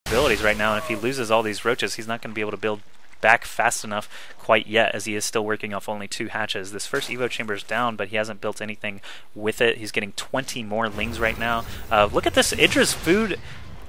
abilities right now, and if he loses all these roaches, he's not going to be able to build back fast enough quite yet, as he is still working off only 2 hatches. This first Evo chamber is down, but he hasn't built anything with it. He's getting 20 more lings right now. Look at this, IdrA's food.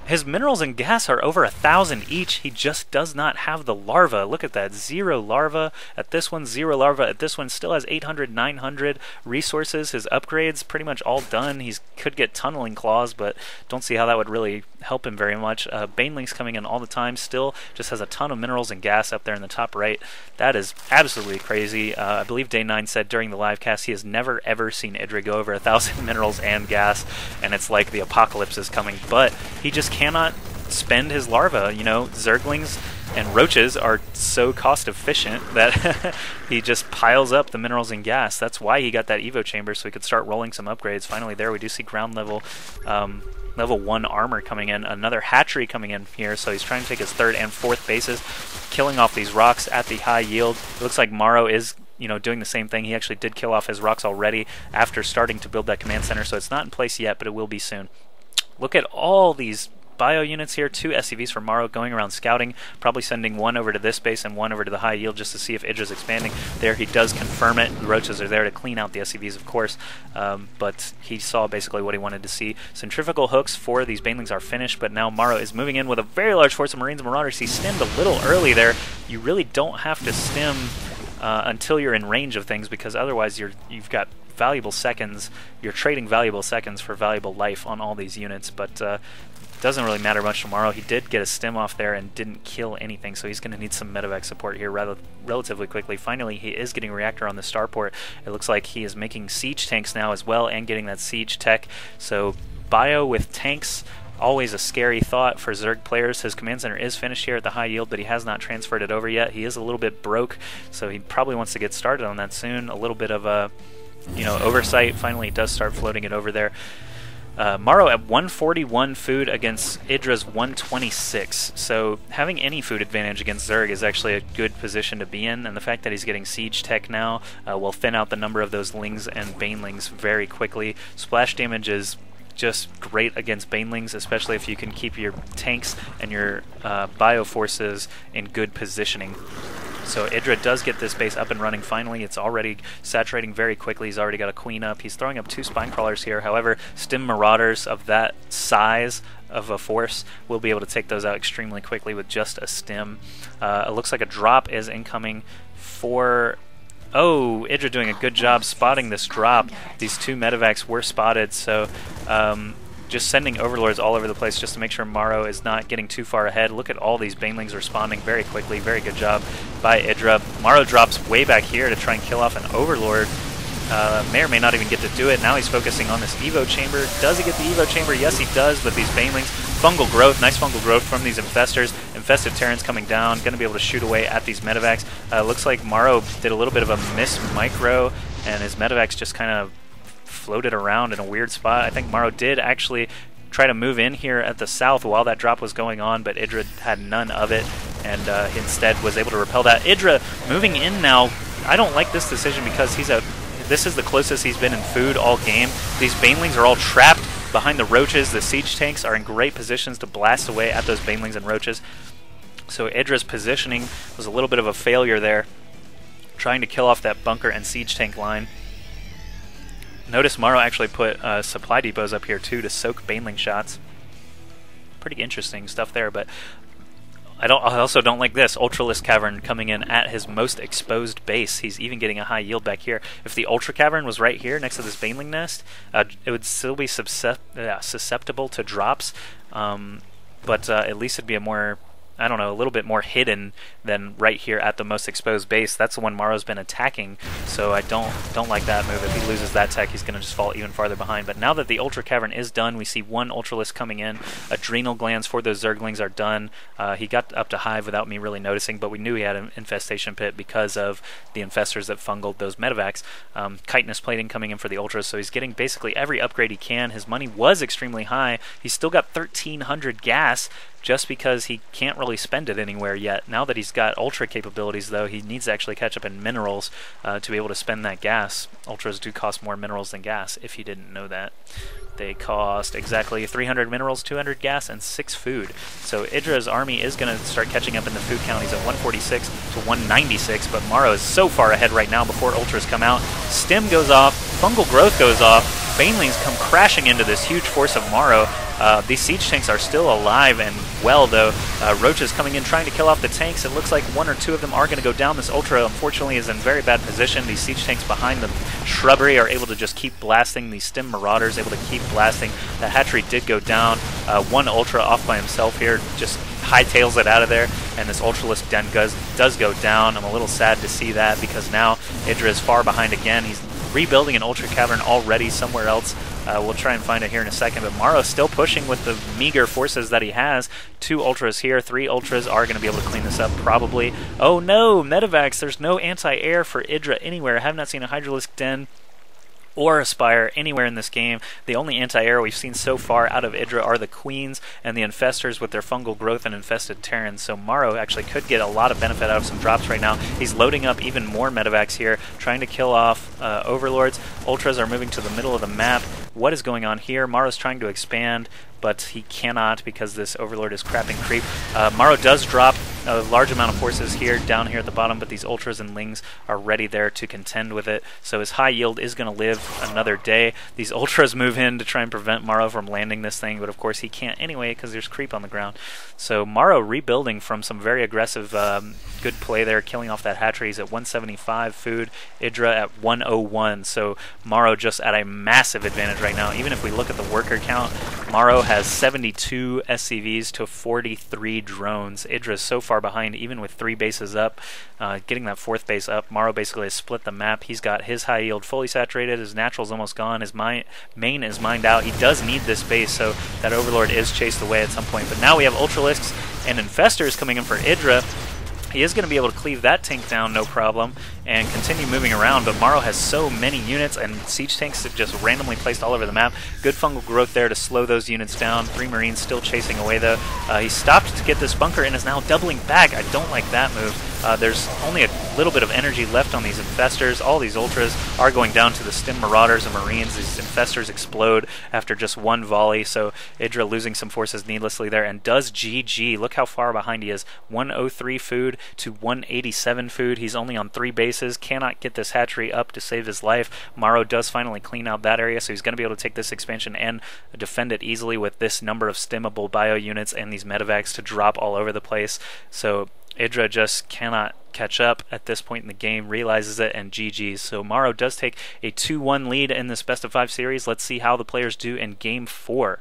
His minerals and gas are over 1,000 each. He just does not have the larva. Look at that, 0 larva at this one, 0 larva at this one. Still has 800, 900 resources. His upgrades pretty much all done. He could get tunneling claws, but don't see how that would really help him very much. Banelings coming in all the time. Still just has a ton of minerals and gas up there in the top right. That is absolutely crazy. I believe Day9 said during the live cast he has never ever seen IdrA go over 1,000 minerals and gas, and it's like the apocalypse is coming. But he just cannot spend his larva. You know, Zerglings and roaches are so cost efficient that he just piles up the minerals and gas. That's why he got that Evo chamber, so he could start rolling some upgrades. Finally there we do see ground level level 1 armor coming in, another hatchery coming in here, so he's trying to take his 3rd and 4th bases, killing off these rocks at the high yield. It looks like MorroW is, you know, doing the same thing. He actually did kill off his rocks already after starting to build that command center, so it's not in place yet, but it will be soon. Look at all these bio units here, 2 SCVs for MorroW going around scouting, probably sending 1 over to this base and 1 over to the high yield just to see if IdrA's expanding. There he does confirm it. The roaches are there to clean out the SCVs, of course, but he saw basically what he wanted to see. Centrifugal hooks for these banelings are finished, but now MorroW is moving in with a very large force of Marines and Marauders. He stemmed a little early there. You really don't have to stem until you're in range of things, because otherwise you've got valuable seconds. You're trading valuable seconds for valuable life on all these units, but doesn't really matter much to MorroW. He did get a stem off there and didn't kill anything, so he's going to need some medevac support here relatively quickly. Finally, he is getting reactor on the starport. It looks like he is making siege tanks now as well and getting that siege tech. So bio with tanks, always a scary thought for Zerg players. His command center is finished here at the high yield, but he has not transferred it over yet. He is a little bit broke, so he probably wants to get started on that soon. A little bit of a, you know, oversight. Finally, he does start floating it over there. MorroW at 141 food against IdrA's 126, so having any food advantage against Zerg is actually a good position to be in, and the fact that he's getting siege tech now will thin out the number of those lings and banelings very quickly. Splash damage is just great against banelings, especially if you can keep your tanks and your bio forces in good positioning. So IdrA does get this base up and running finally. It's already saturating very quickly. He's already got a queen up. He's throwing up 2 spine crawlers here. However, stim marauders of that size of a force will be able to take those out extremely quickly with just a stim. It looks like a drop is incoming for... Oh, IdrA doing a good job spotting this drop. These 2 medevacs were spotted, so just sending overlords all over the place just to make sure MorroW is not getting too far ahead. Look at all these banelings responding very quickly. Very good job by IdrA. MorroW drops way back here to try and kill off an overlord. May or may not even get to do it. Now he's focusing on this Evo chamber. Does he get the Evo chamber? Yes, he does, but these banelings, fungal growth, nice fungal growth from these infestors. Infested Terrans coming down, going to be able to shoot away at these medevacs. Looks like MorroW did a little bit of a miss micro, and his medevacs just kind of floated around in a weird spot. I think MorroW did actually try to move in here at the south while that drop was going on, but IdrA had none of it, and instead was able to repel that. IdrA moving in now. I don't like this decision because this is the closest he's been in food all game. These banelings are all trapped behind the roaches. The siege tanks are in great positions to blast away at those banelings and roaches. So IdrA's positioning was a little bit of a failure there, trying to kill off that bunker and siege tank line. Notice MorroW actually put supply depots up here too to soak baneling shots. Pretty interesting stuff there, but I also don't like this. Ultralisk Cavern coming in at his most exposed base. He's even getting a high yield back here. If the Ultra Cavern was right here next to this baneling nest, it would still be susceptible to drops, but at least it'd be a more, I don't know, a little bit more hidden than right here at the most exposed base. That's the one MorroW's been attacking, so I don't like that move. If he loses that tech, he's going to just fall even farther behind. But now that the Ultra Cavern is done, we see 1 Ultralisk coming in. Adrenal glands for those Zerglings are done. He got up to Hive without me really noticing, but we knew he had an infestation pit because of the infestors that fungled those medevacs. Chitinous plating coming in for the Ultras, so he's getting basically every upgrade he can. His money was extremely high. He's still got 1,300 gas. just because he can't really spend it anywhere yet. Now that he's got Ultra capabilities, though, he needs to actually catch up in minerals to be able to spend that gas. Ultras do cost more minerals than gas, if you didn't know that. They cost exactly 300 minerals, 200 gas, and 6 food. So IdrA's army is going to start catching up in the food count. He's at 146 to 196, but MorroW is so far ahead right now before Ultras come out. Stim goes off, Fungal Growth goes off, Banelings come crashing into this huge force of MorroW. These siege tanks are still alive and well, though. Roaches coming in trying to kill off the tanks. It looks like 1 or 2 of them are going to go down. This Ultra, unfortunately, is in very bad position. These siege tanks behind the shrubbery are able to just keep blasting. These Stim Marauders able to keep blasting. The hatchery did go down. 1 Ultra off by himself here, just hightails it out of there, and this Ultralisk Den does go down. I'm a little sad to see that, because now IdrA is far behind again. He's rebuilding an Ultra Cavern already somewhere else. We'll try and find it here in a second, but MorroW still pushing with the meager forces that he has. 2 Ultras here, 3 Ultras are going to be able to clean this up, probably. Oh no, Medivacs, there's no anti-air for IdrA anywhere. I have not seen a Hydralisk Den or a Spire anywhere in this game. The only anti-air we've seen so far out of IdrA are the Queens and the Infestors with their Fungal Growth and Infested Terrans. So MorroW actually could get a lot of benefit out of some drops right now. He's loading up even more Medivacs here, trying to kill off Overlords. Ultras are moving to the middle of the map. What is going on here? MorroW's trying to expand, but he cannot because this Overlord is crapping creep. MorroW does drop a large amount of forces here, down here at the bottom, but these Ultras and Lings are ready there to contend with it. So his high yield is going to live another day. These Ultras move in to try and prevent MorroW from landing this thing, but of course he can't anyway because there's creep on the ground. So MorroW rebuilding from some very aggressive good play there, killing off that hatchery. He's at 175 food, IdrA at 101. So MorroW just at a massive advantage right now. Even if we look at the worker count, MorroW has 72 SCVs to 43 drones. IdrA is so far behind, even with 3 bases up. Getting that 4th base up, MorroW basically has split the map. He's got his high yield fully saturated, his natural's almost gone, his main is mined out. He does need this base, so that Overlord is chased away at some point. But now we have Ultralisks and Infestors coming in for IdrA. He is going to be able to cleave that tank down, no problem, and continue moving around, but MorroW has so many units and siege tanks that just randomly placed all over the map. Good fungal growth there to slow those units down. 3 Marines still chasing away, though. He stopped to get this bunker and is now doubling back. I don't like that move. There's only a little bit of energy left on these Infestors. All these Ultras are going down to the Stim Marauders and Marines. These Infestors explode after just 1 volley, so IdrA losing some forces needlessly there, and does GG. Look how far behind he is. 103 food to 187 food. He's only on 3 bases, cannot get this hatchery up to save his life. MorroW does finally clean out that area, so he's going to be able to take this expansion and defend it easily with this number of stimmable bio units and these medevacs to drop all over the place. So IdrA just cannot catch up at this point in the game, realizes it, and GG's. So MorroW does take a 2-1 lead in this best of 5 series. Let's see how the players do in Game 4.